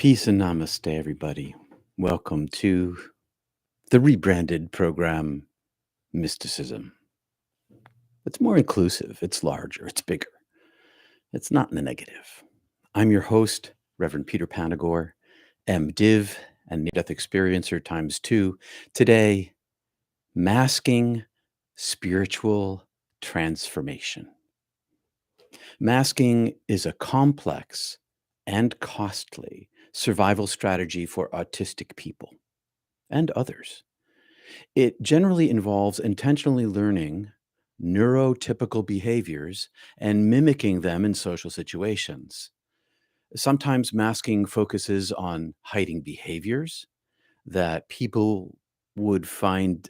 Peace and namaste, everybody. Welcome to the rebranded program, Mysticism. It's more inclusive, it's larger, it's bigger. It's not in the negative. I'm your host, Reverend Peter Panagore, MDiv and near-death experiencer times 2. Today, masking spiritual transformation. Masking is a complex and costly survival strategy for autistic people and others. It generally involves intentionally learning neurotypical behaviors and mimicking them in social situations. Sometimes masking focuses on hiding behaviors that people would find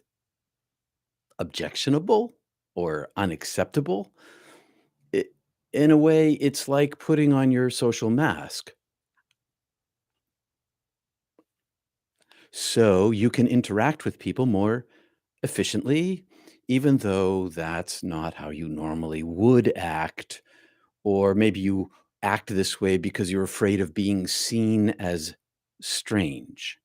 objectionable or unacceptable. I- In a way, it's like putting on your social mask so you can interact with people more efficiently, even though that's not how you normally would act. Or maybe you act this way because you're afraid of being seen as strange.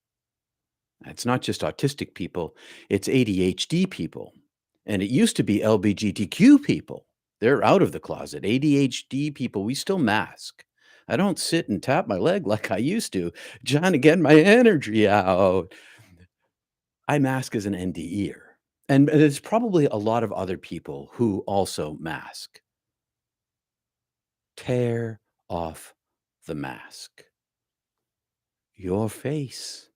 It's not just autistic people, it's ADHD people. And it used to be LGBTQ people. They're out of the closet. ADHD people, we still mask. I don't sit and tap my leg like I used to, trying to get my energy out. I mask as an NDEer. And there's probably a lot of other people who also mask. Tear off the mask. Your face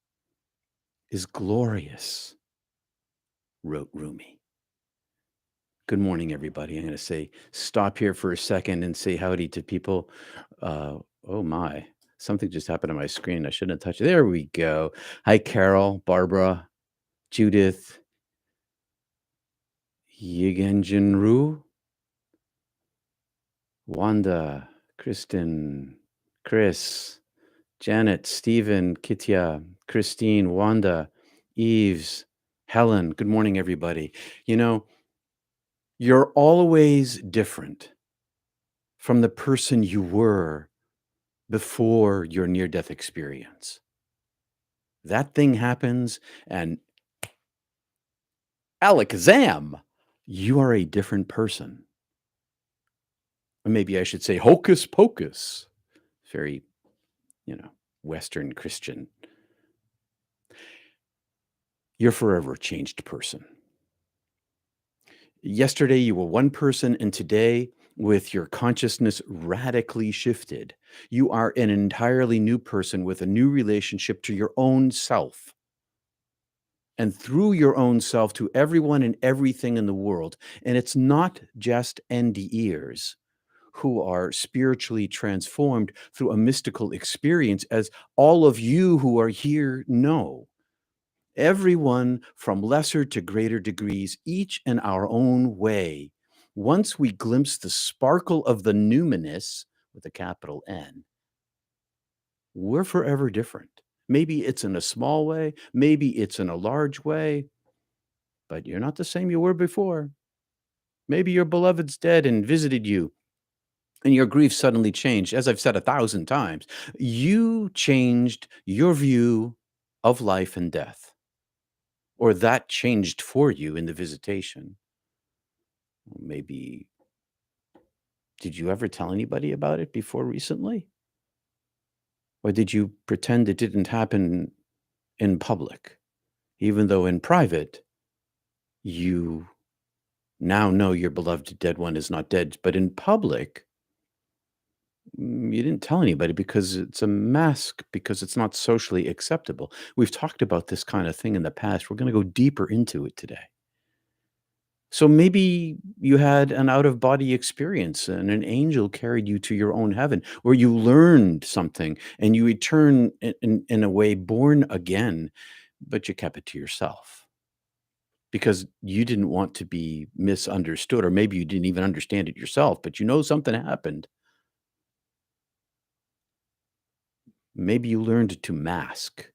is glorious, wrote Rumi. Good morning, everybody. I'm going to say, stop here for a second and say howdy to people. Oh my, something just happened on my screen. I shouldn't have touched it. There we go. Hi, Carol, Barbara, Judith, Yigenjinru, Wanda, Kristen, Chris, Janet, Stephen, Kitya, Christine, Wanda, Eves, Helen. Good morning, everybody. You know, you're always different from the person you were before your near-death experience. That thing happens and alakazam, you are a different person. Or maybe I should say hocus pocus. Very, Western Christian. You're forever a changed person. Yesterday, you were one person, and today, with your consciousness radically shifted, you are an entirely new person with a new relationship to your own self. And through your own self to everyone and everything in the world. And it's not just NDEers who are spiritually transformed through a mystical experience, as all of you who are here know. Everyone from lesser to greater degrees, each in our own way. Once we glimpse the sparkle of the numinous, with a capital N, we're forever different. Maybe it's in a small way, maybe it's in a large way, but you're not the same you were before. Maybe your beloved's dead and visited you, and your grief suddenly changed. As I've said 1,000 times, you changed your view of life and death, or that changed for you in the visitation. Maybe, did you ever tell anybody about it before recently? Or did you pretend it didn't happen in public, even though in private, you now know your beloved dead one is not dead, but in public, you didn't tell anybody because it's a mask, because it's not socially acceptable. We've talked about this kind of thing in the past. We're going to go deeper into it today. So maybe you had an out of body experience and an angel carried you to your own heaven, where you learned something and you return in a way born again, but you kept it to yourself because you didn't want to be misunderstood, or maybe you didn't even understand it yourself, but something happened. Maybe you learned to mask.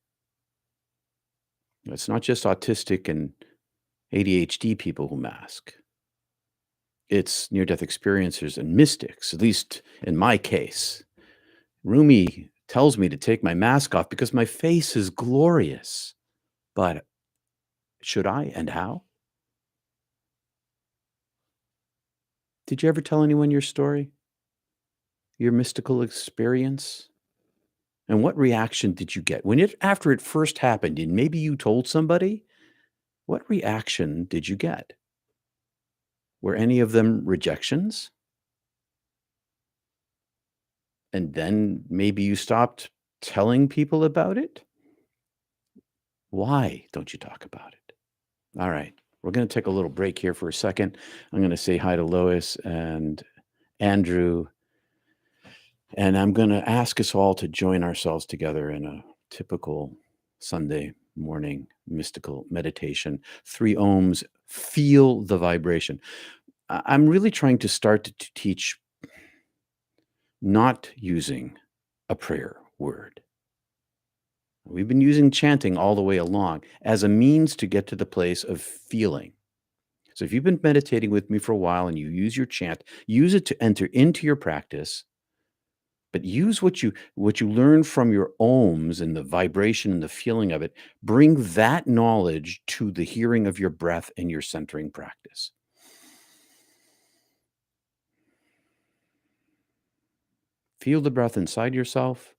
It's not just autistic and ADHD people who mask. It's near-death experiencers and mystics, at least in my case. Rumi tells me to take my mask off because my face is glorious. But should I, and how? Did you ever tell anyone your story, your mystical experience? And what reaction did you get when after it first happened and maybe you told somebody? What reaction did you get? Were any of them rejections? And then maybe you stopped telling people about it? Why don't you talk about it? All right. We're going to take a little break here for a second. I'm going to say hi to Lois and Andrew, and I'm going to ask us all to join ourselves together in a typical Sunday morning mystical meditation. 3 ohms, feel the vibration. I'm really trying to start to teach not using a prayer word. We've been using chanting all the way along as a means to get to the place of feeling. So if you've been meditating with me for a while and you use your chant, use it to enter into your practice, but use what you learn from your ohms and the vibration and the feeling of it. Bring that knowledge to the hearing of your breath and your centering practice. Feel the breath inside yourself,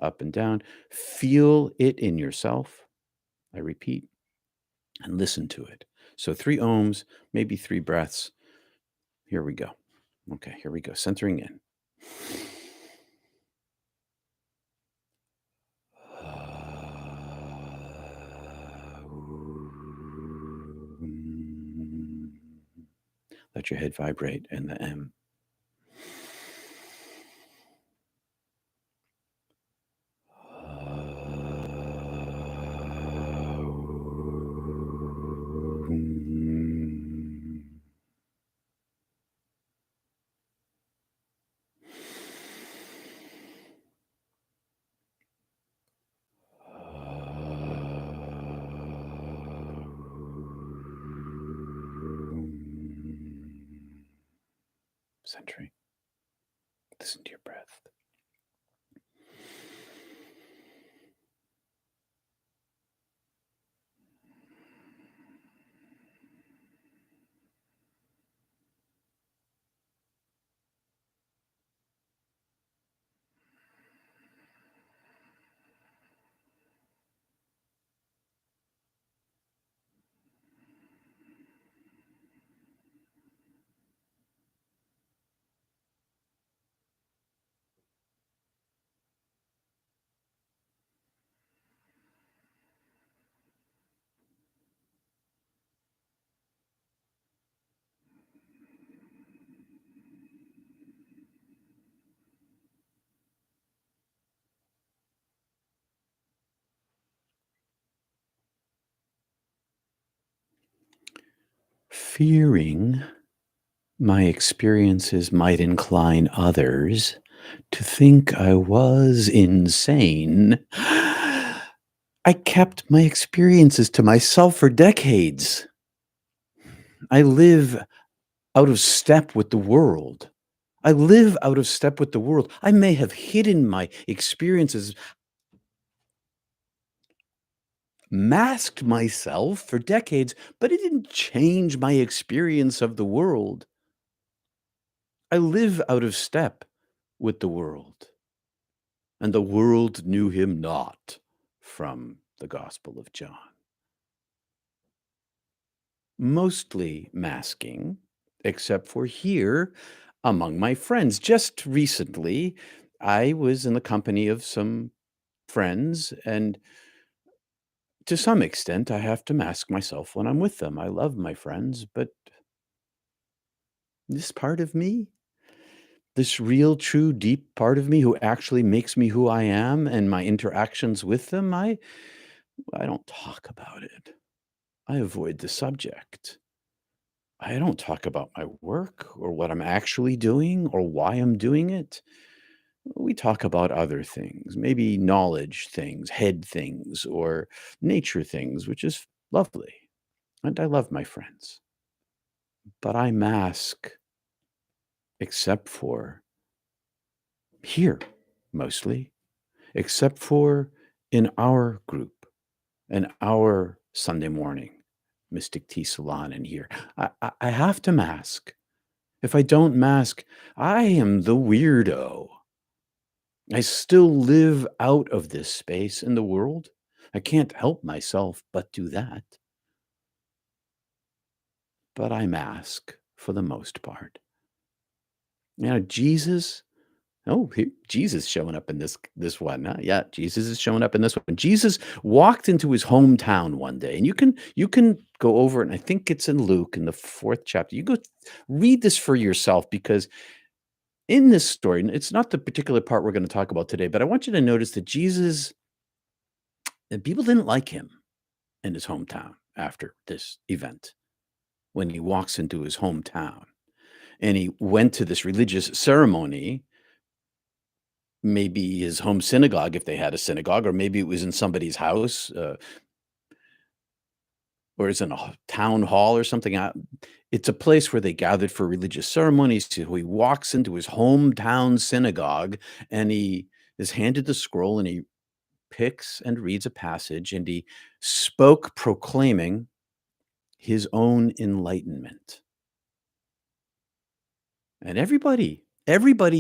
up and down. Feel it in yourself. I repeat, and listen to it. So 3 ohms, maybe 3 breaths. Here we go. Okay, here we go. Centering in. Let your head vibrate in the M. Centering. Listen to your breath. Fearing my experiences might incline others to think I was insane, I kept my experiences to myself for decades. I live out of step with the world. I live out of step with the world. I may have hidden my experiences, masked myself for decades, but it didn't change my experience of the world. I live out of step with the world, and the world knew him not, from the Gospel of John. Mostly masking, except for here among my friends. Just recently, I was in the company of some friends, and to some extent, I have to mask myself when I'm with them. I love my friends, but this part of me, this real, true, deep part of me who actually makes me who I am and my interactions with them, I don't talk about it. I avoid the subject. I don't talk about my work or what I'm actually doing or why I'm doing it. We talk about other things, maybe knowledge things, head things, or nature things, which is lovely. And I love my friends. But I mask, except for here, mostly. except for in our group and our Sunday morning Mystic Tea Salon in here. I have to mask. If I don't mask, I am the weirdo. I still live out of this space in the world. I can't help myself but do that. But I mask for the most part. Jesus. Oh, Jesus showing up in this one. Huh? Yeah, Jesus is showing up in this one. Jesus walked into his hometown one day, and you can go over it. And I think it's in Luke in the 4th chapter. You go read this for yourself, because in this story, and it's not the particular part we're going to talk about today, but I want you to notice that Jesus, that people didn't like him in his hometown after this event when he walks into his hometown, and he went to this religious ceremony. Maybe his home synagogue, if they had a synagogue, or maybe it was in somebody's house, or it's in a town hall or something. It's a place where they gathered for religious ceremonies. So he walks into his hometown synagogue, and he is handed the scroll, and he picks and reads a passage, and he spoke proclaiming his own enlightenment. And everybody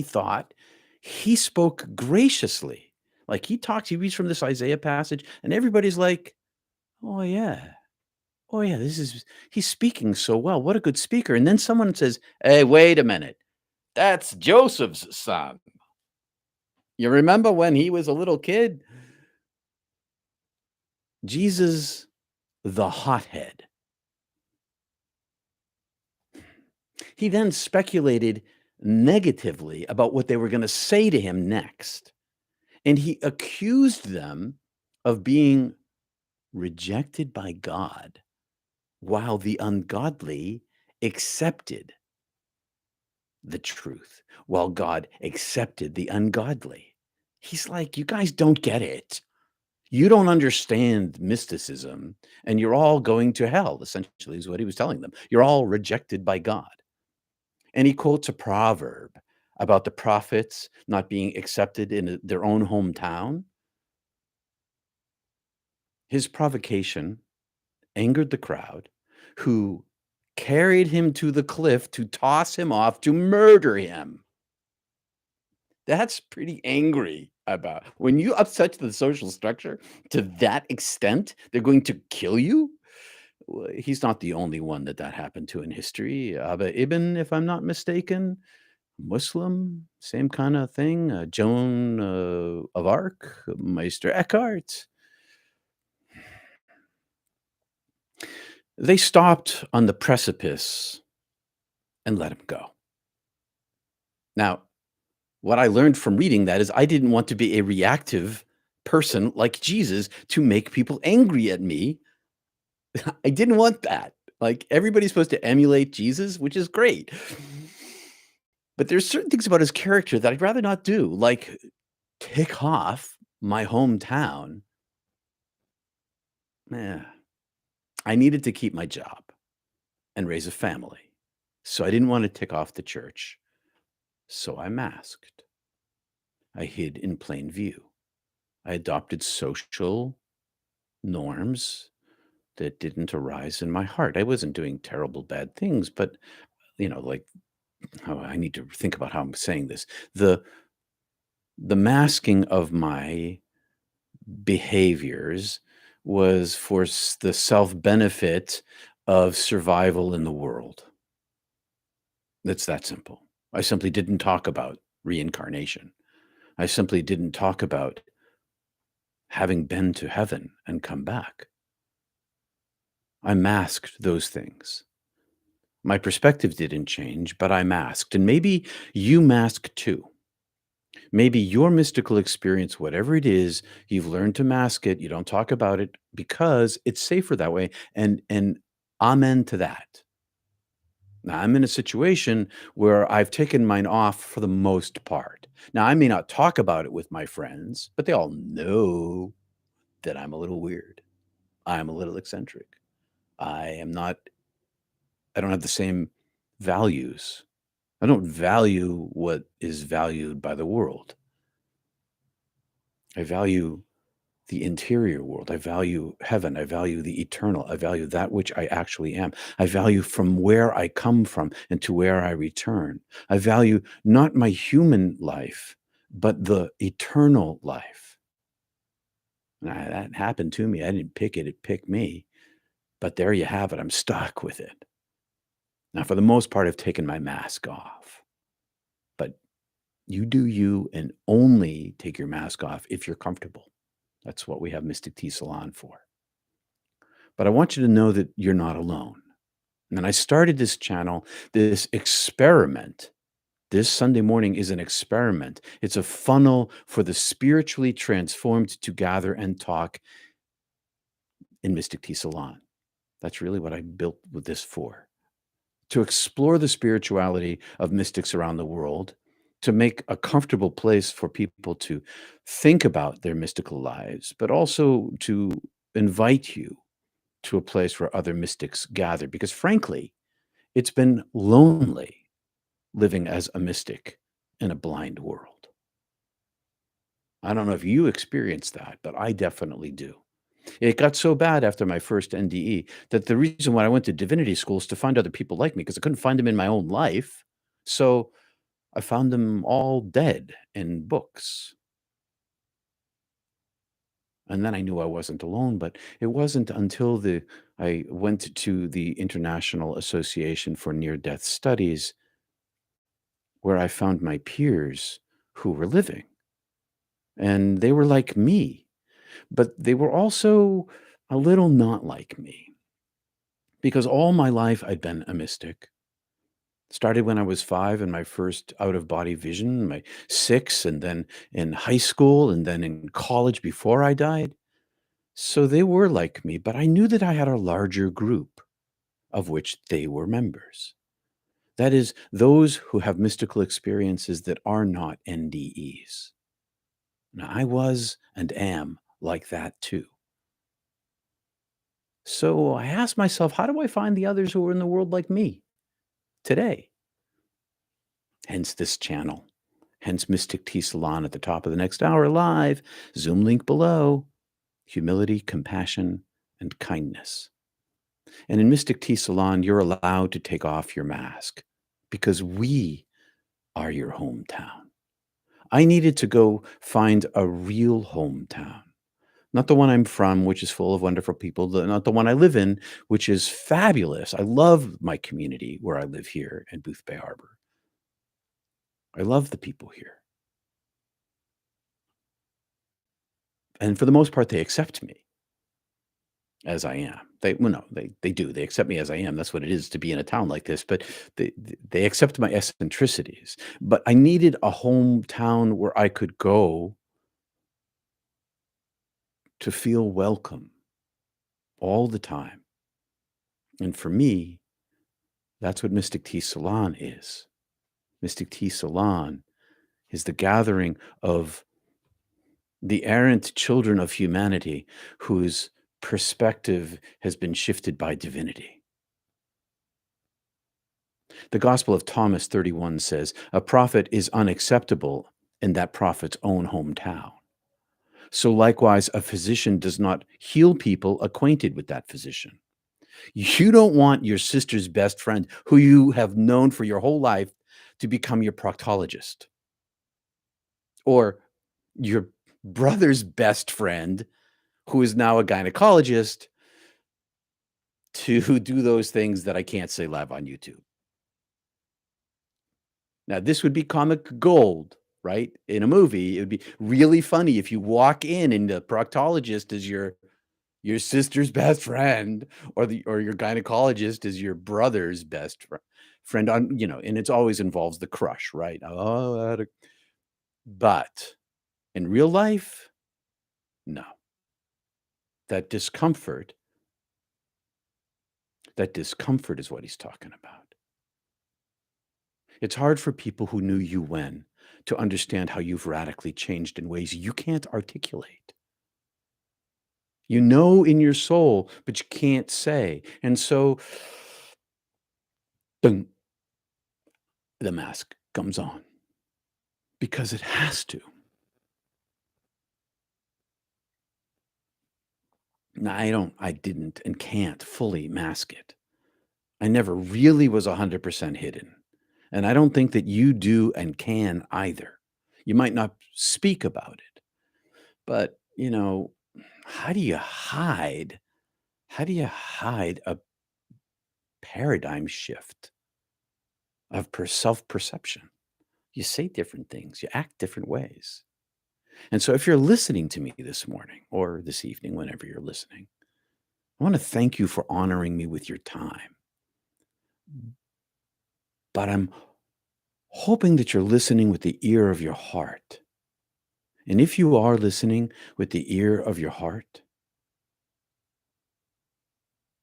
thought he spoke graciously. Like he reads from this Isaiah passage, and everybody's like, "Oh yeah. Oh yeah, he's speaking so well. What a good speaker." And then someone says, "Hey, wait a minute. That's Joseph's son. You remember when he was a little kid?" Jesus, the hothead. He then speculated negatively about what they were going to say to him next. And he accused them of being rejected by God, while the ungodly accepted the truth, while God accepted the ungodly. He's like, "You guys don't get it. You don't understand mysticism, and you're all going to hell," essentially, is what he was telling them. You're all rejected by God. And he quotes a proverb about the prophets not being accepted in their own hometown. His provocation angered the crowd, who carried him to the cliff to toss him off to murder him. That's pretty angry. About when you upset the social structure to that extent, they're going to kill you. He's not the only one that happened to in history. Abba Ibn, if I'm not mistaken, Muslim, same kind of thing. Joan of Arc, Meister Eckhart. They stopped on the precipice and let him go. Now, what I learned from reading that is I didn't want to be a reactive person like Jesus to make people angry at me. I didn't want that. Like, everybody's supposed to emulate Jesus, which is great. But there's certain things about his character that I'd rather not do, like tick off my hometown. Yeah, I needed to keep my job and raise a family. So I didn't want to tick off the church. So I masked. I hid in plain view. I adopted social norms that didn't arise in my heart. I wasn't doing terrible bad things, but like, I need to think about how I'm saying this. The masking of my behaviors was for the self-benefit of survival in the world. It's that simple. I simply didn't talk about reincarnation. I simply didn't talk about having been to heaven and come back. I masked those things. My perspective didn't change, but I masked. And maybe you mask too. Maybe your mystical experience, whatever it is, you've learned to mask it. You don't talk about it because it's safer that way. And amen to that. Now, I'm in a situation where I've taken mine off for the most part. Now, I may not talk about it with my friends, but they all know that I'm a little weird. I'm a little eccentric. I don't have the same values. I don't value what is valued by the world. I value the interior world. I value heaven. I value the eternal. I value that which I actually am. I value from where I come from and to where I return. I value not my human life, but the eternal life. That happened to me. I didn't pick it, it picked me. But there you have it. I'm stuck with it. Now, for the most part, I've taken my mask off. But you do you and only take your mask off if you're comfortable. That's what we have Mystic Tea Salon for. But I want you to know that you're not alone. And I started this channel, this experiment. This Sunday morning is an experiment. It's a funnel for the spiritually transformed to gather and talk in Mystic Tea Salon. That's really what I built with this for. To explore the spirituality of mystics around the world, to make a comfortable place for people to think about their mystical lives, but also to invite you to a place where other mystics gather. Because frankly, it's been lonely living as a mystic in a blind world. I don't know if you experience that, but I definitely do. It got so bad after my first NDE that the reason why I went to divinity school is to find other people like me because I couldn't find them in my own life. So I found them all dead in books. And then I knew I wasn't alone, but it wasn't until I went to the International Association for Near-Death Studies where I found my peers who were living. And they were like me, but they were also a little not like me because all my life I'd been a mystic. Started when I was 5 in my first out of body vision, my 6, and then in high school, and then in college before I died. So they were like me, but I knew that I had a larger group of which they were members. That is, those who have mystical experiences that are not NDEs. Now, I was and am like that too. So I asked myself, how do I find the others who are in the world like me today? Hence this channel. Hence Mystic Tea Salon at the top of the next hour live. Zoom link below. Humility, compassion, and kindness. And in Mystic Tea Salon, you're allowed to take off your mask because we are your hometown. I needed to go find a real hometown. Not the one I'm from, which is full of wonderful people, not the one I live in, which is fabulous. I love my community where I live here in Booth Bay Harbor. I love the people here. And for the most part, they accept me as I am. They do. They accept me as I am. That's what it is to be in a town like this. But they accept my eccentricities. But I needed a hometown where I could go to feel welcome all the time. And for me, that's what Mystic Tea Salon is. Mystic Tea Salon is the gathering of the errant children of humanity whose perspective has been shifted by divinity. The Gospel of Thomas 31 says, a prophet is unacceptable in that prophet's own hometown. So likewise, a physician does not heal people acquainted with that physician. You don't want your sister's best friend, who you have known for your whole life, to become your proctologist. Or your brother's best friend, who is now a gynecologist, to do those things that I can't say live on YouTube. Now, this would be comic gold, right? In a movie, it would be really funny if you walk in and the proctologist is your sister's best friend, or your gynecologist is your brother's best friend on, and it's always involves the crush, right? Oh, but in real life, no. That discomfort, that discomfort is what he's talking about. It's hard for people who knew you when to understand how you've radically changed in ways you can't articulate. You know in your soul, but you can't say. And so, boom, the mask comes on because it has to. I didn't and can't fully mask it. I never really was 100% hidden. And I don't think that you do and can either. You might not speak about it, but how do you hide? How do you hide a paradigm shift of self perception? You say different things, you act different ways. And so, if you're listening to me this morning or this evening, whenever you're listening, I want to thank you for honoring me with your time. But I'm hoping that you're listening with the ear of your heart. And if you are listening with the ear of your heart,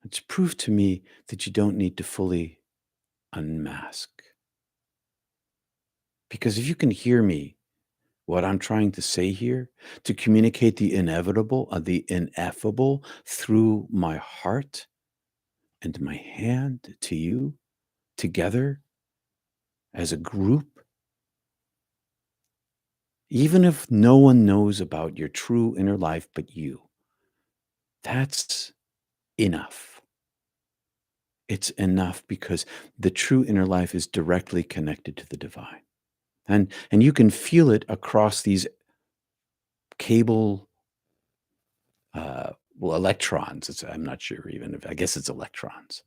it's proof to me that you don't need to fully unmask. Because if you can hear me, what I'm trying to say here, to communicate the inevitable, the ineffable through my heart and my hand to you together as a group, even if no one knows about your true inner life but you, that's enough. It's enough because the true inner life is directly connected to the divine. And you can feel it across these cable, electrons. I'm not sure even if I guess it's electrons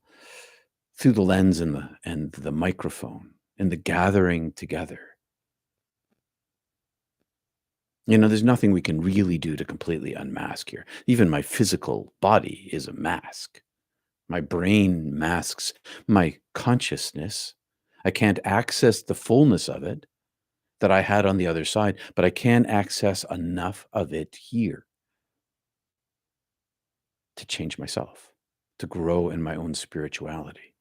through the lens and the microphone and the gathering together. There's nothing we can really do to completely unmask here. Even my physical body is a mask. My brain masks my consciousness. I can't access the fullness of it that I had on the other side, but I can access enough of it here to change myself, to grow in my own spirituality.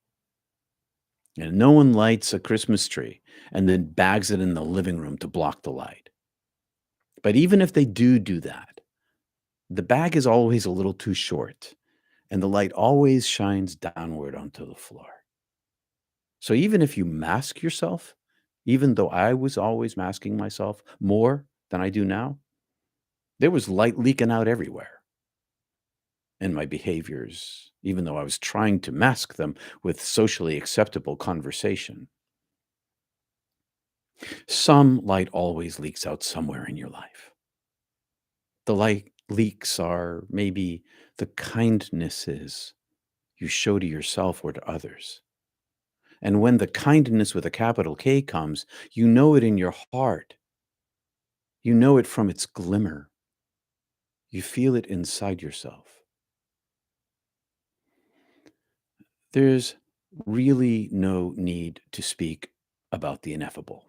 And no one lights a Christmas tree and then bags it in the living room to block the light. But even if they do that, the bag is always a little too short and the light always shines downward onto the floor. So even if you mask yourself, even though I was always masking myself more than I do now, there was light leaking out everywhere in my behaviors, even though I was trying to mask them with socially acceptable conversation. Some light always leaks out somewhere in your life. The light leaks are maybe the kindnesses you show to yourself or to others. And when the kindness with a capital K comes, you know it in your heart. You know it from its glimmer. You feel it inside yourself. There's really no need to speak about the ineffable.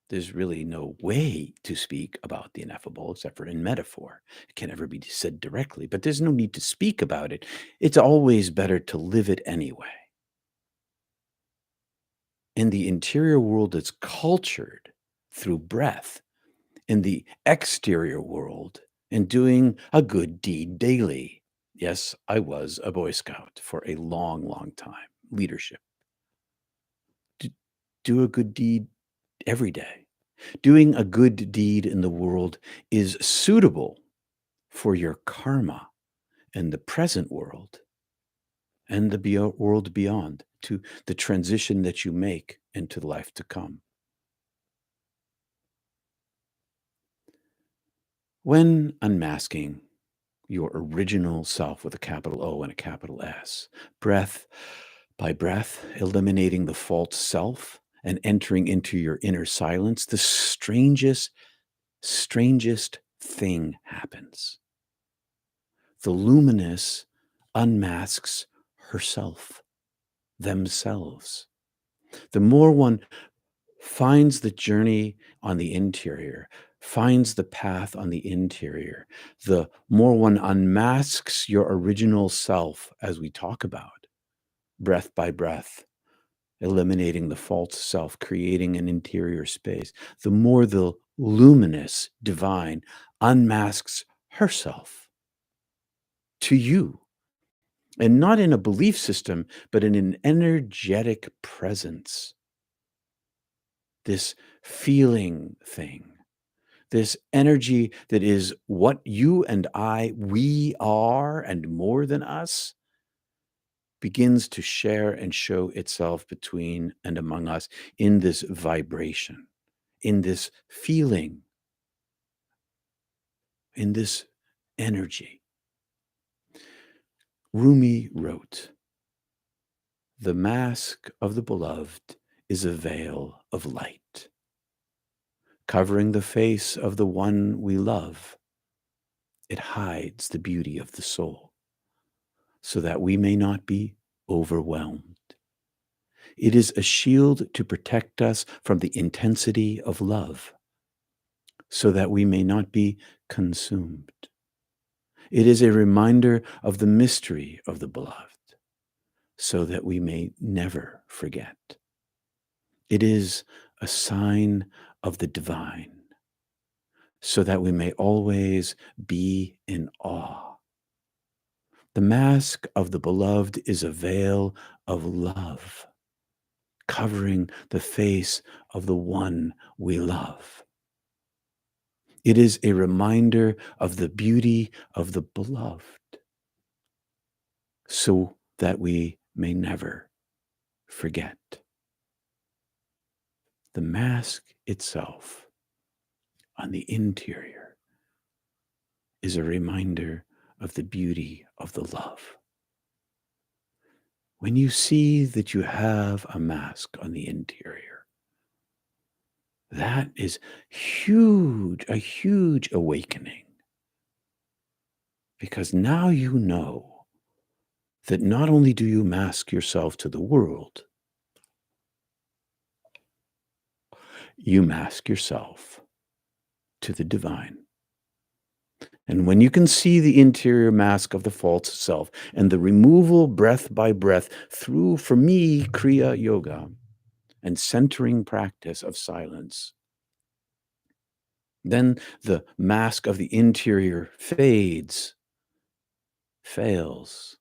There's really no way to speak about the ineffable except for in metaphor. It can never be said directly, but there's no need to speak about it. It's always better to live it anyway. In the interior world, it's cultured through breath. In the exterior world, and doing a good deed daily. Yes, I was a Boy Scout for a long, long time. Leadership. D- Do a good deed every day. Doing a good deed in the world is suitable for your karma in the present world and the world beyond, to the transition that you make into the life to come. When unmasking your original self with a capital O and a capital S, breath by breath, eliminating the false self and entering into your inner silence, the strangest thing happens. The luminous unmasks herself, themselves. The more one finds the journey on the interior, finds the path on the interior, the more one unmasks your original self, as we talk about, breath by breath, eliminating the false self, creating an interior space, the more the luminous divine unmasks herself to you. And not in a belief system, but in an energetic presence. This feeling thing, This energy that is what you and we are, and more than us, begins to share and show itself between and among us in this vibration, in this feeling, in this energy. Rumi wrote, "The mask of the beloved is a veil of light, covering the face of the one we love. It hides the beauty of the soul, so that we may not be overwhelmed. It is a shield to protect us from the intensity of love, so that we may not be consumed. It is a reminder of the mystery of the beloved, so that we may never forget. It is a sign of the divine, so that we may always be in awe. The mask of the beloved is a veil of love, covering the face of the one we love. It is a reminder of the beauty of the beloved, so that we may never forget." The mask itself on the interior is a reminder of the beauty of the love. When you see that you have a mask on the interior, that is huge, a huge awakening. Because now you know that not only do you mask yourself to the world, you mask yourself to the divine. And when you can see the interior mask of the false self and the removal breath by breath through, for me, Kriya Yoga and centering practice of silence, then the mask of the interior fades, fails,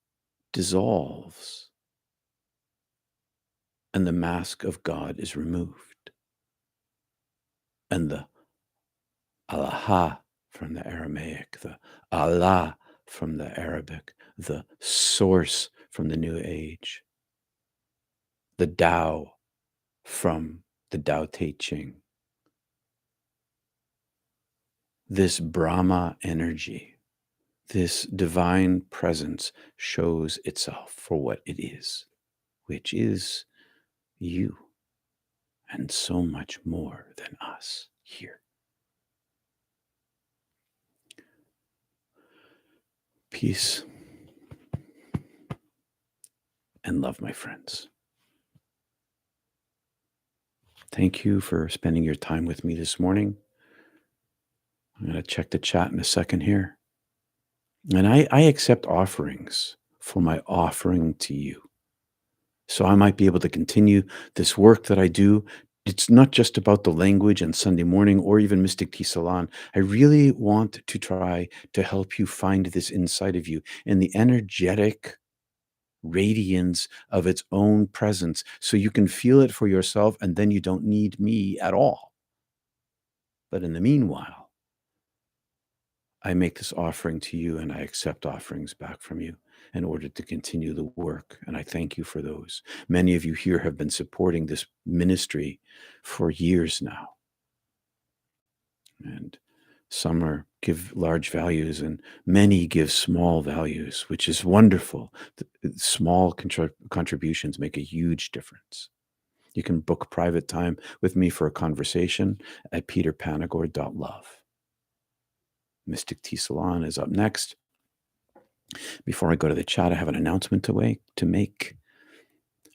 dissolves, and the mask of God is removed. And the Allah from the Aramaic, the Allah from the Arabic, the source from the New Age, the Tao from the Tao Te Ching. This Brahma energy, this divine presence shows itself for what it is, which is you and so much more than us here. Peace and love, my friends. Thank you for spending your time with me this morning. I'm going to check the chat in a second here. And I accept offerings for my offering to you. So I might be able to continue this work that I do. It's not just about the language and Sunday morning or even Mystic Tea Salon. I really want to try to help you find this inside of you and the energetic radiance of its own presence so you can feel it for yourself, and then you don't need me at all. But in the meanwhile, I make this offering to you, and I accept offerings back from you in order to continue the work. And I thank you for those. Many of you here have been supporting this ministry for years now. And some give large values and many give small values, which is wonderful. Small contributions make a huge difference. You can book private time with me for a conversation at peterpanagore.love. Mystic Tea Salon is up next. Before I go to the chat, I have an announcement to make.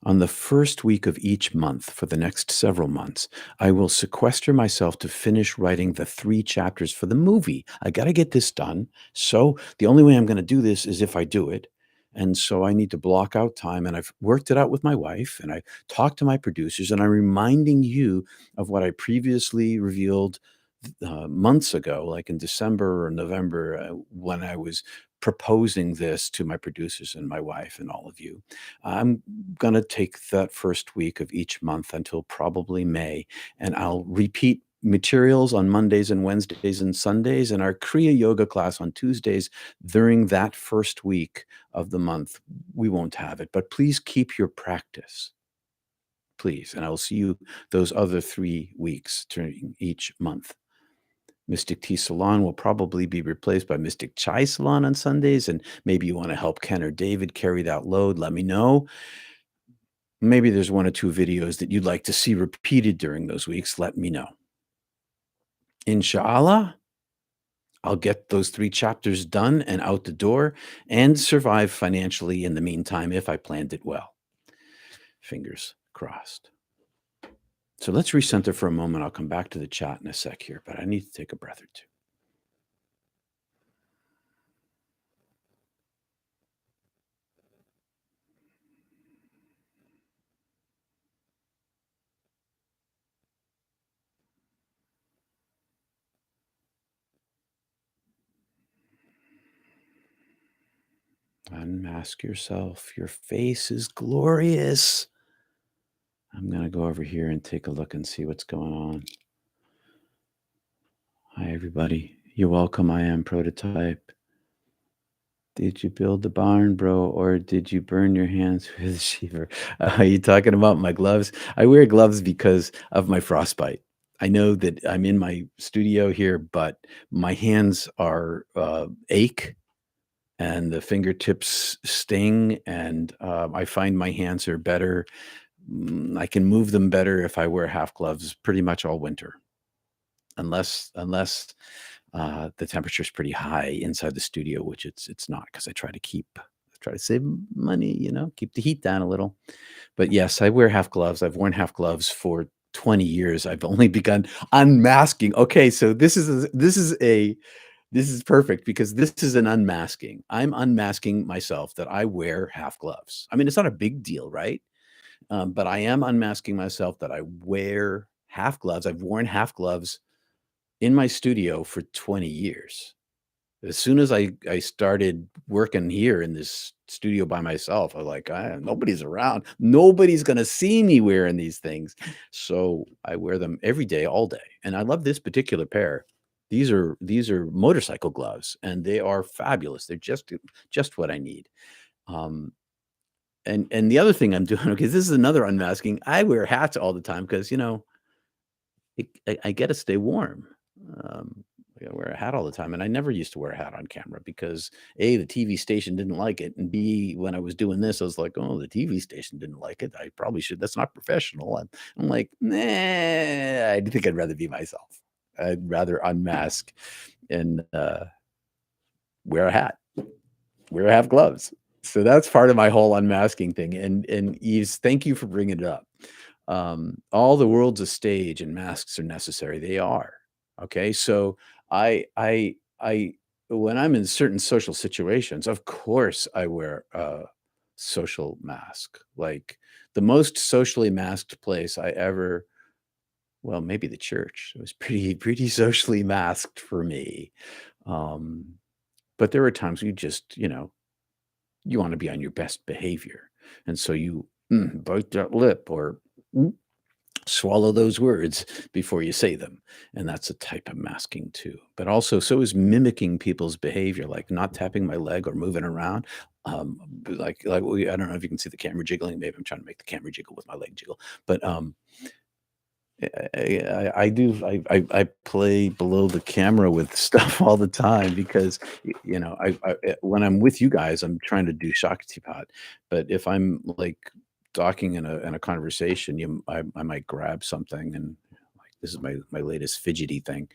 On the first week of each month for the next several months, I will sequester myself to finish writing the 3 chapters for the movie. I got to get this done. So the only way I'm going to do this is if I do it. And so I need to block out time. And I've worked it out with my wife, and I talked to my producers, and I'm reminding you of what I previously revealed months ago, like in December or November, when I was proposing this to my producers and my wife and all of you. I'm going to take that first week of each month until probably May, and I'll repeat materials on Mondays and Wednesdays and Sundays, and our Kriya Yoga class on Tuesdays during that first week of the month. We won't have it, but please keep your practice, please. And I will see you those other 3 weeks during each month. Mystic Tea Salon will probably be replaced by Mystic Chai Salon on Sundays. And maybe you want to help Ken or David carry that load. Let me know. Maybe there's 1 or 2 videos that you'd like to see repeated during those weeks. Let me know. Inshallah, I'll get those 3 chapters done and out the door and survive financially in the meantime if I planned it well. Fingers crossed. So let's recenter for a moment. I'll come back to the chat in a sec here, but I need to take a breath or two. Unmask yourself. Your face is glorious. I'm going to go over here and take a look and see what's going on. Hi, everybody. You're welcome. I am Prototype. Did you build the barn, bro, or did you burn your hands with Shiver? Are you talking about my gloves? I wear gloves because of my frostbite. I know that I'm in my studio here, but my hands are ache and the fingertips sting, and I find my hands are better. I can move them better if I wear half gloves pretty much all winter, unless the temperature is pretty high inside the studio, which it's not, because I try to save money, keep the heat down a little. But yes, I wear half gloves. I've worn half gloves for 20 years. I've only begun unmasking. Okay, so this is perfect, because this is an unmasking. I'm unmasking myself that I wear half gloves. I mean, it's not a big deal, right? But I am unmasking myself that I wear half gloves. I've worn half gloves in my studio for 20 years. As soon as I started working here in this studio by myself, I was like, nobody's around. Nobody's going to see me wearing these things. So I wear them every day, all day. And I love this particular pair. These are motorcycle gloves, and they are fabulous. They're just what I need. And the other thing I'm doing, because this is another unmasking, I wear hats all the time because, I got to stay warm. I gotta wear a hat all the time, and I never used to wear a hat on camera because A, the TV station didn't like it, and B, when I was doing this, I was like, "Oh, the TV station didn't like it. I probably should. That's not professional." I'm like, "Nah, I think I'd rather be myself. I'd rather unmask and wear a hat, have gloves." So that's part of my whole unmasking thing. And Yves, thank you for bringing it up. All the world's a stage, and masks are necessary. They are. Okay, so I when I'm in certain social situations, of course I wear a social mask. Like the most socially masked place I ever, well, maybe the church. It was pretty socially masked for me. Um, but there were times you just, you want to be on your best behavior. And so you bite that lip, or swallow those words before you say them. And that's a type of masking too. But also, so is mimicking people's behavior, like not tapping my leg or moving around. I don't know if you can see the camera jiggling. Maybe I'm trying to make the camera jiggle with my leg jiggle. But I do. I play below the camera with stuff all the time because when I'm with you guys, I'm trying to do Shaktipat. But if I'm like talking in a conversation, I might grab something, and like this is my latest fidgety thing.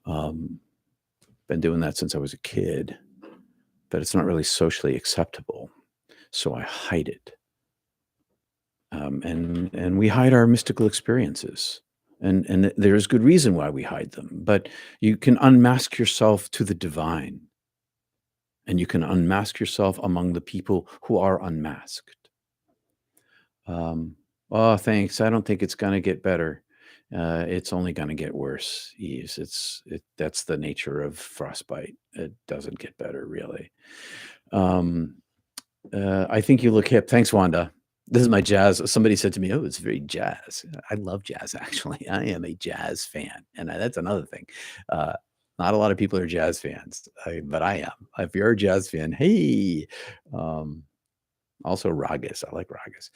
Been doing that since I was a kid, but it's not really socially acceptable, so I hide it. And we hide our mystical experiences, and there's good reason why we hide them. But you can unmask yourself to the divine, and you can unmask yourself among the people who are unmasked. Oh, thanks. I don't think it's gonna get better. It's only gonna get worse, Yves. That's the nature of frostbite. It doesn't get better, really. I think you look hip. Thanks, Wanda. This is my jazz. Somebody said to me, "Oh, it's very jazz." I love jazz, actually. I am a jazz fan, and that's another thing. Uh, not a lot of people are jazz fans, but I am. If you're a jazz fan, hey, um, also ragas. I like ragas.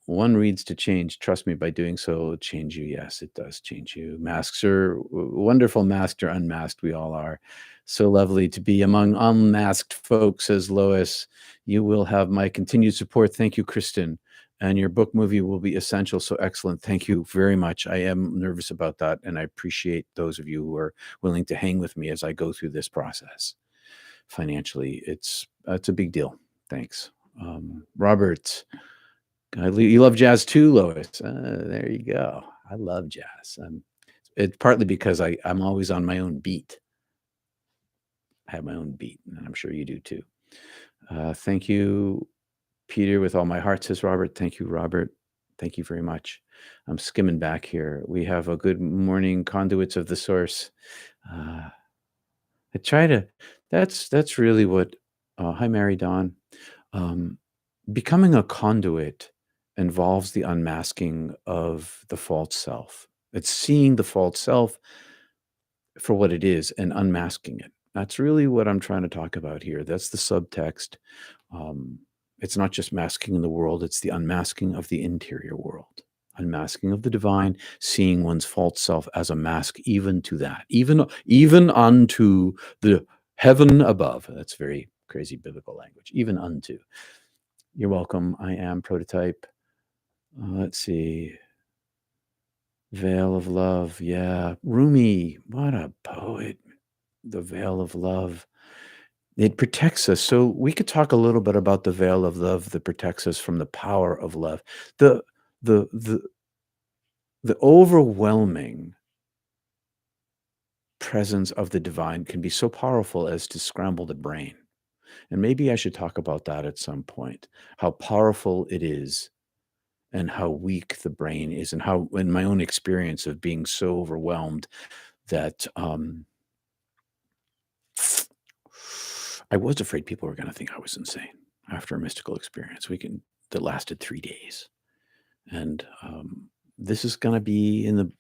One reads to change. Trust me, by doing so, it'll change you. Yes, it does change you. Masks are wonderful. Masked or unmasked, we all are. So lovely to be among unmasked folks, says Lois. You will have my continued support. Thank you, Kristen. And your book movie will be essential. So excellent. Thank you very much. I am nervous about that. And I appreciate those of you who are willing to hang with me as I go through this process. Financially, it's a big deal. Thanks. Robert, you love jazz too, Lois. There you go. I love jazz. It's partly because I'm always on my own beat. I have my own beat, and I'm sure you do too. Thank you, Peter, with all my heart, says Robert. Thank you, Robert. Thank you very much. I'm skimming back here. We have a good morning, conduits of the source. Uh, I try to. That's really what. Hi, Mary Dawn. Um, Becoming a conduit involves the unmasking of the false self. It's seeing the false self for what it is and unmasking it. That's really what I'm trying to talk about here. That's the subtext. Um, it's not just masking in the world, it's the unmasking of the interior world. Unmasking of the divine, seeing one's false self as a mask, even to that, even unto the heaven above. That's very crazy biblical language. Even unto. You're welcome. I am prototype. Let's see. Veil of Love. Yeah. Rumi. What a poet. The Veil of Love. It protects us. So we could talk a little bit about the veil of love that protects us from the power of love. The the the the overwhelming presence of the divine can be so powerful as to scramble the brain. And maybe I should talk about that at some point. How powerful it is and how weak the brain is, and how, in my own experience of being so overwhelmed, that I was afraid people were going to think I was insane after a mystical experience that lasted 3 days. And this is going to be in the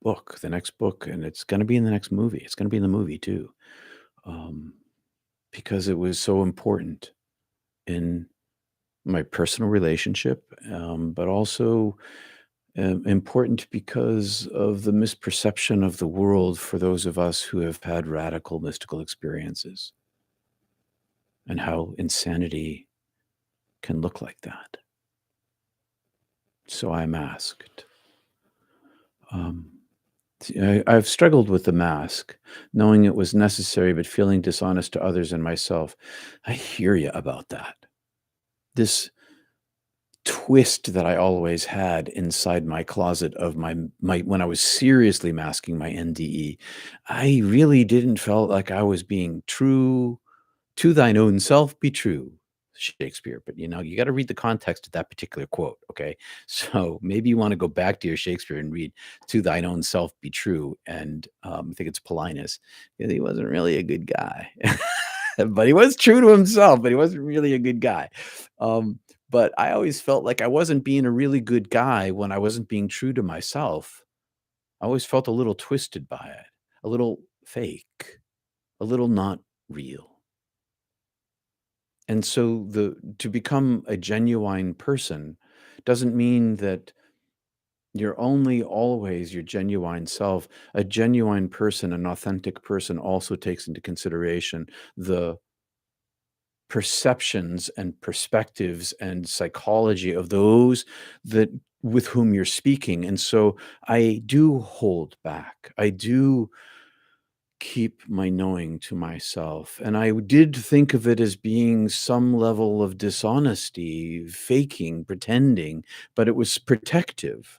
book, the next book, and it's going to be in the next movie. It's going to be in the movie too, um, because it was so important in my personal relationship, but also important because of the misperception of the world for those of us who have had radical mystical experiences, and how insanity can look like that. So I'm asked. I've struggled with the mask, knowing it was necessary, but feeling dishonest to others and myself. I hear you about that. This twist that I always had inside my closet of my when I was seriously masking my NDE, I really didn't felt like I was being true. To thine own self be true, Shakespeare. But you got to read the context of that particular quote. Okay. So maybe you want to go back to your Shakespeare and read to thine own self be true. And I think it's Paulinus. He wasn't really a good guy, but he was true to himself, but he wasn't really a good guy. Um, but I always felt like I wasn't being a really good guy when I wasn't being true to myself. I always felt a little twisted by it, a little fake, a little not real. And so to become a genuine person doesn't mean that you're only always your genuine self. A genuine person, an authentic person, also takes into consideration the perceptions and perspectives and psychology of those that with whom you're speaking. And so I do hold back. I do keep my knowing to myself. And I did think of it as being some level of dishonesty, faking, pretending, but it was protective.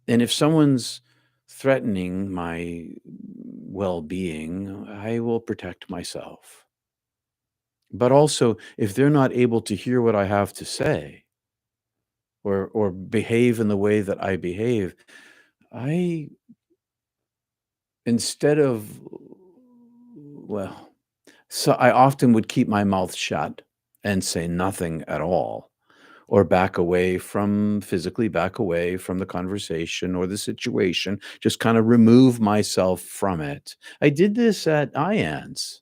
And if someone's threatening my well being, I will protect myself. But also, if they're not able to hear what I have to say, or behave in the way that I behave, I, instead of, well, so I often would keep my mouth shut. and say nothing at all, or back away from physically back away from the conversation or the situation, just kind of remove myself from it. I did this at IANDS.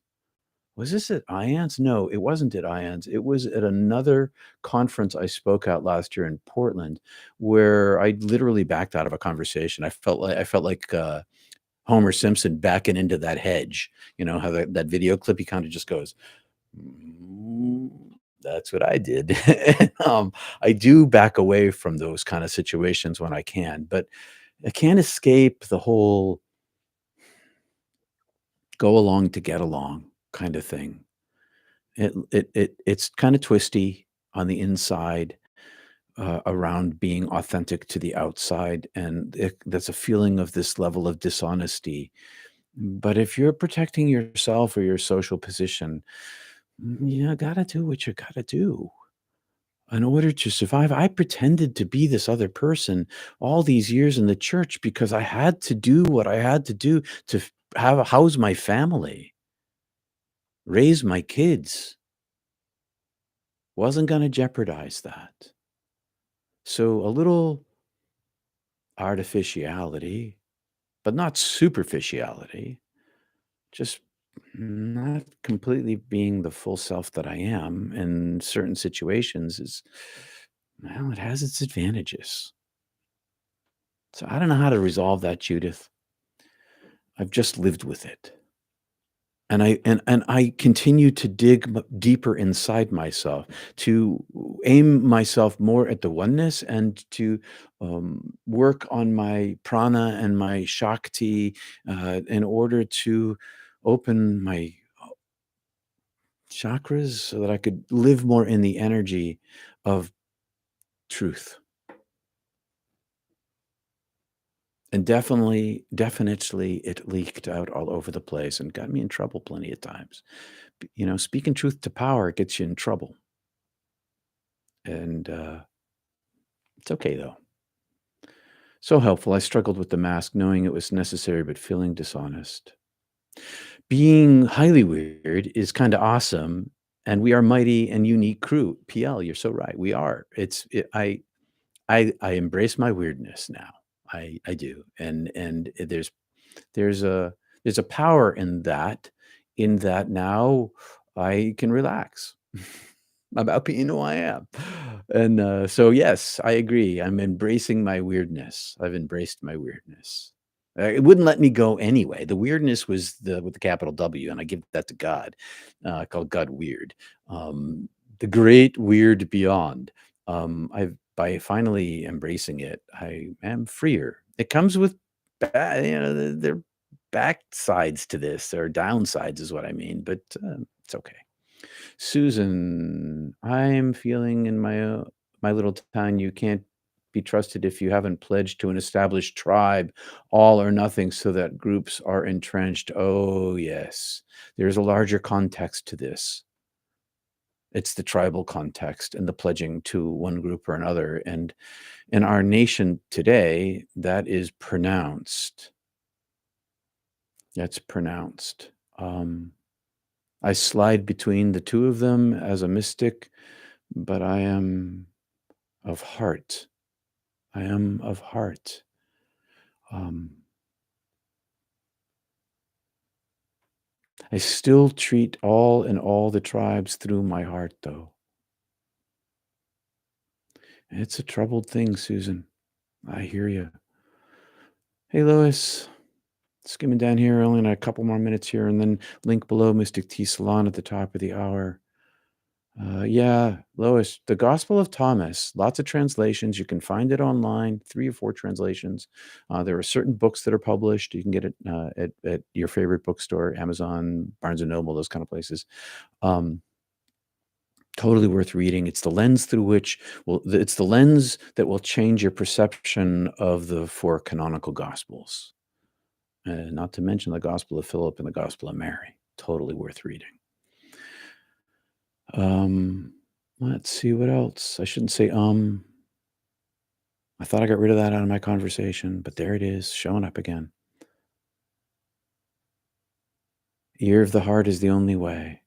Was this at IANDS? No, it wasn't at IANDS. It was at another conference I spoke at last year in Portland, where I literally backed out of a conversation. I felt like Homer Simpson backing into that hedge. You know how that video clip, he kind of just goes, "Mm, that's what I did." And, I do back away from those kind of situations when I can, but I can't escape the whole go along to get along kind of thing. It's kind of twisty on the inside, around being authentic to the outside, and that's a feeling of this level of dishonesty. But if you're protecting yourself or your social position, you gotta do what you gotta do in order to survive. I pretended to be this other person all these years in the church because I had to do what I had to do to have house my family, raise my kids. Wasn't gonna jeopardize that. So a little artificiality, but not superficiality, just not completely being the full self that I am in certain situations is, well, it has its advantages. So I don't know how to resolve that, Judith. I've just lived with it. And I continue to dig deeper inside myself, to aim myself more at the oneness, and to work on my prana and my shakti, in order to open my chakras so that I could live more in the energy of truth. And definitely it leaked out all over the place and got me in trouble plenty of times. Speaking truth to power gets you in trouble. And it's okay though. So helpful. I struggled with the mask, knowing it was necessary, but feeling dishonest. Being highly weird is kind of awesome. And we are mighty and unique crew. PL, you're so right. We are. I embrace my weirdness now. I do. And there's a power in that now I can relax about being who I am. And so yes, I agree. I'm embracing my weirdness. I've embraced my weirdness. It wouldn't let me go anyway. The weirdness was the with the capital W, and I give that to God. I call God weird. The great weird beyond. I've By finally embracing it, I am freer. It comes with, there are backsides to this, or downsides is what I mean, but it's okay. Susan, I'm feeling in my little town you can't be trusted if you haven't pledged to an established tribe, all or nothing, so that groups are entrenched. Oh, yes. There's a larger context to this. It's the tribal context and the pledging to one group or another. And in our nation today, that is pronounced. That's pronounced. I slide between the two of them as a mystic, but I am of heart. I am of heart. Um, I still treat all the tribes through my heart, though. It's a troubled thing, Susan. I hear you. Hey, Lois. Skimming down here, only in a couple more minutes here, and then link below Mystic Tea Salon at the top of the hour. Yeah, Lois, the Gospel of Thomas, lots of translations. You can find it online, 3 or 4 translations. There are certain books that are published. You can get it at your favorite bookstore, Amazon, Barnes and Noble, those kind of places. Um, totally worth reading. It's the lens that will change your perception of the 4 canonical Gospels. Not to mention the Gospel of Philip and the Gospel of Mary. Totally worth reading. Um, let's see what else. I shouldn't say I thought I got rid of that out of my conversation, but there it is, showing up again. Ear of the heart is the only way.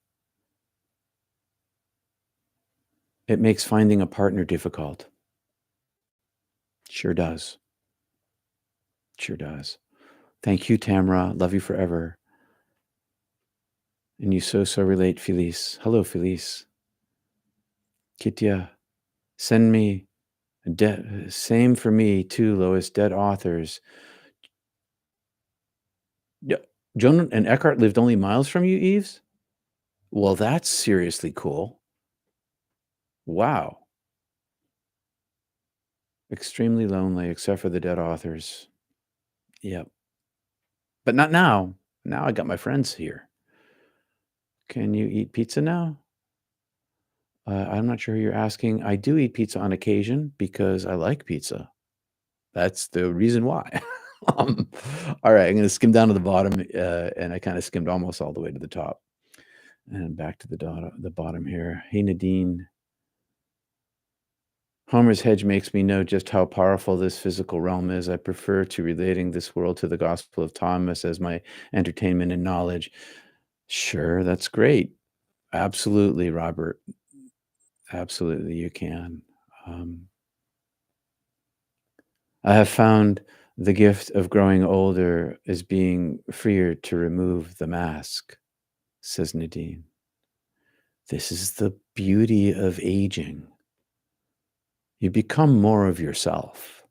It makes finding a partner difficult. Sure does. Sure does. Thank you, Tamara. Love you forever. And you so relate, Felice. Hello, Felice. Kitya, send me same for me too, Lois. Dead authors. Yeah. Joan and Eckhart lived only miles from you, Eves? Well, that's seriously cool. Wow. Extremely lonely, except for the dead authors. Yep. But not now. Now I got my friends here. Can you eat pizza now? I'm not sure who you're asking. I do eat pizza on occasion because I like pizza. That's the reason why. Um, all right, I'm going to skim down to the bottom, and I kind of skimmed almost all the way to the top. And back to the bottom here. Hey, Nadine. Homer's hedge makes me know just how powerful this physical realm is. I prefer to relating this world to the Gospel of Thomas as my entertainment and knowledge. Sure, that's great. Absolutely, Robert. Absolutely, you can. Um, I have found the gift of growing older is being freer to remove the mask, says Nadine. This is the beauty of aging. You become more of yourself.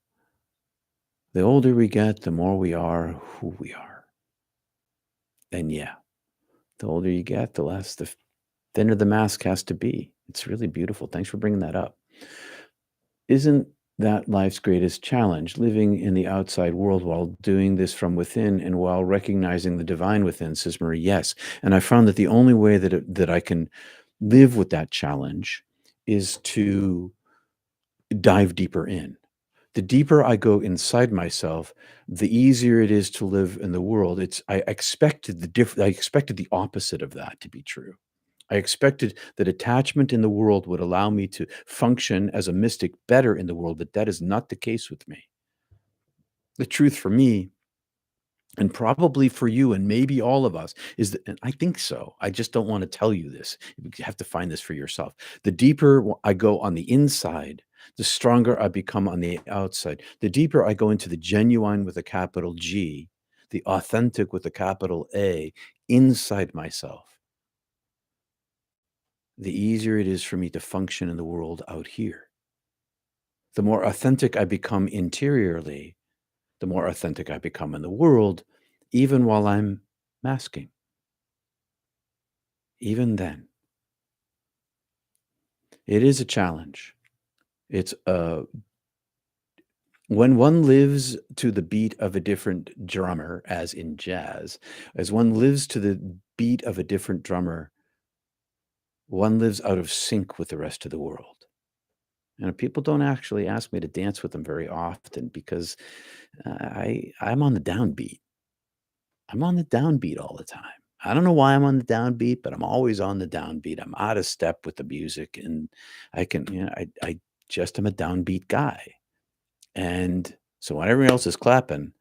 The older we get, the more we are who we are. And yeah, the older you get, the thinner the mask has to be. It's really beautiful. Thanks for bringing that up. Isn't that life's greatest challenge, living in the outside world while doing this from within and while recognizing the divine within, says Marie. Yes. And I found that the only way that I can live with that challenge is to dive deeper in. The deeper I go inside myself, the easier it is to live in the world. I expected I expected the opposite of that to be true. I expected that attachment in the world would allow me to function as a mystic better in the world, but that is not the case with me. The truth for me, and probably for you and maybe all of us, is that, and I think so. I just don't want to tell you this. You have to find this for yourself. The deeper I go on the inside, the stronger I become on the outside. The deeper I go into the genuine with a capital G, the authentic with a capital A, inside myself, the easier it is for me to function in the world out here. The more authentic I become interiorly, the more authentic I become in the world, even while I'm masking. Even then, it is a challenge. It's when one lives to the beat of a different drummer, as in jazz, as one lives to the beat of a different drummer, one lives out of sync with the rest of the world. And people don't actually ask me to dance with them very often because I'm on the downbeat. I'm on the downbeat all the time. I don't know why I'm on the downbeat, but I'm always on the downbeat. I'm out of step with the music, and I can, I just am a downbeat guy. And so when everyone else is clapping,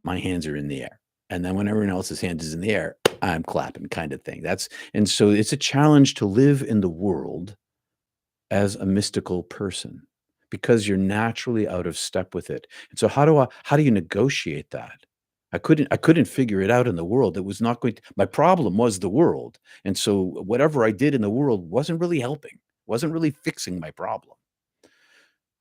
my hands are in the air. And then when everyone else's hands is in the air, I'm clapping, kind of thing. And so it's a challenge to live in the world as a mystical person because you're naturally out of step with it. And so how do you negotiate that? I couldn't figure it out in the world. It was not going to, my problem was the world. And so whatever I did in the world wasn't really helping, wasn't really fixing my problem.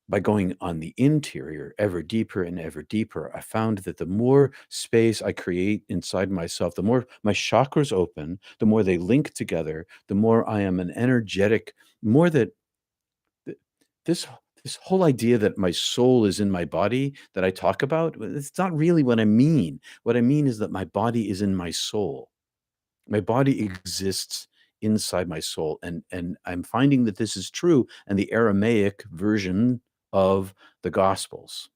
By going on the interior ever deeper and ever deeper, I found that the more space I create inside myself, the more my chakras open, the more they link together, the more I am an energetic, more that th- this this whole idea that my soul is in my body that I talk about, it's not really what I mean. What I mean is that my body is in my soul. My body exists inside my soul, and I'm finding that this is true in the Aramaic version of the Gospels.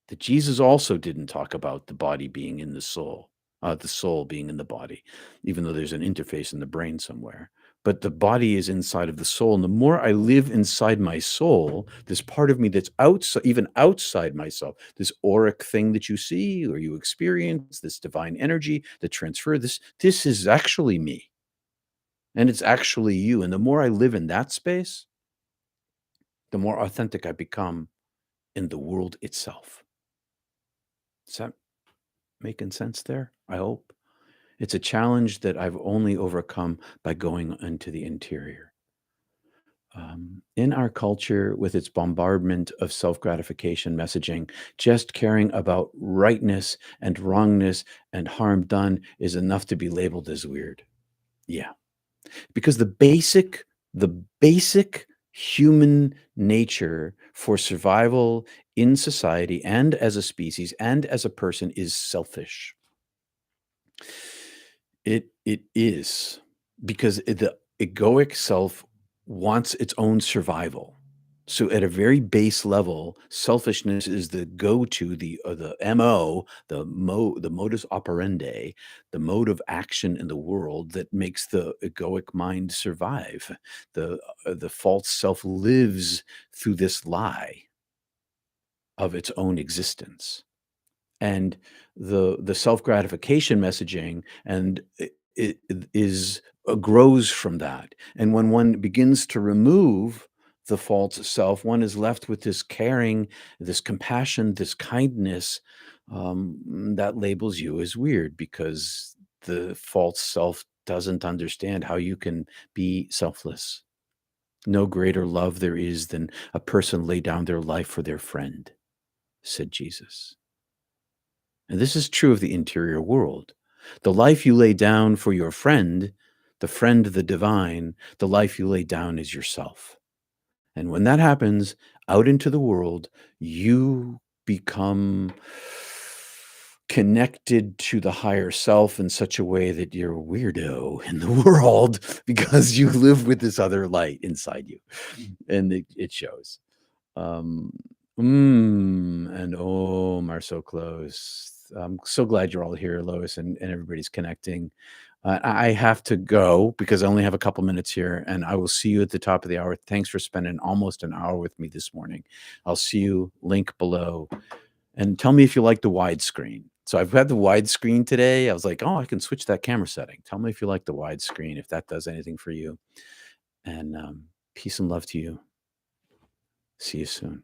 That Jesus also didn't talk about the body being in the soul being in the body, even though there's an interface in the brain somewhere. But the body is inside of the soul. And the more I live inside my soul, this part of me that's outside, even outside myself, this auric thing that you see or you experience, this divine energy, the transfer, this is actually me. and it's actually you. And the more I live in that space, the more authentic I become in the world itself. Is that making sense there? I hope. It's a challenge that I've only overcome by going into the interior. In our culture, with its bombardment of self gratification messaging, just caring about rightness and wrongness and harm done is enough to be labeled as weird. Yeah, because the basic human nature for survival in society and as a species and as a person is selfish. It is, because the egoic self wants its own survival. So at a very base level, selfishness is the go-to, the MO, the modus operandi, the mode of action in the world that makes the egoic mind survive. The false self lives through this lie of its own existence. And the self-gratification messaging and it is grows from that. And when one begins to remove the false self, one is left with this caring, this compassion, this kindness, that labels you as weird, because the false self doesn't understand how you can be selfless. No greater love there is than a person lay down their life for their friend, said Jesus. And this is true of the interior world. The life you lay down for your friend, the friend, the divine, the life you lay down is yourself. And when that happens out into the world, you become connected to the higher self in such a way that you're a weirdo in the world because you live with this other light inside you. And it shows. Um, and Om are so close. I'm so glad you're all here, Lois, and everybody's connecting. I have to go because I only have a couple minutes here, and I will see you at the top of the hour. Thanks for spending almost an hour with me this morning. I'll see you, link below, and tell me if you like the widescreen. So I've had the widescreen today. I was like, oh, I can switch that camera setting. Tell me if you like the widescreen, if that does anything for you. And peace and love to you. See you soon.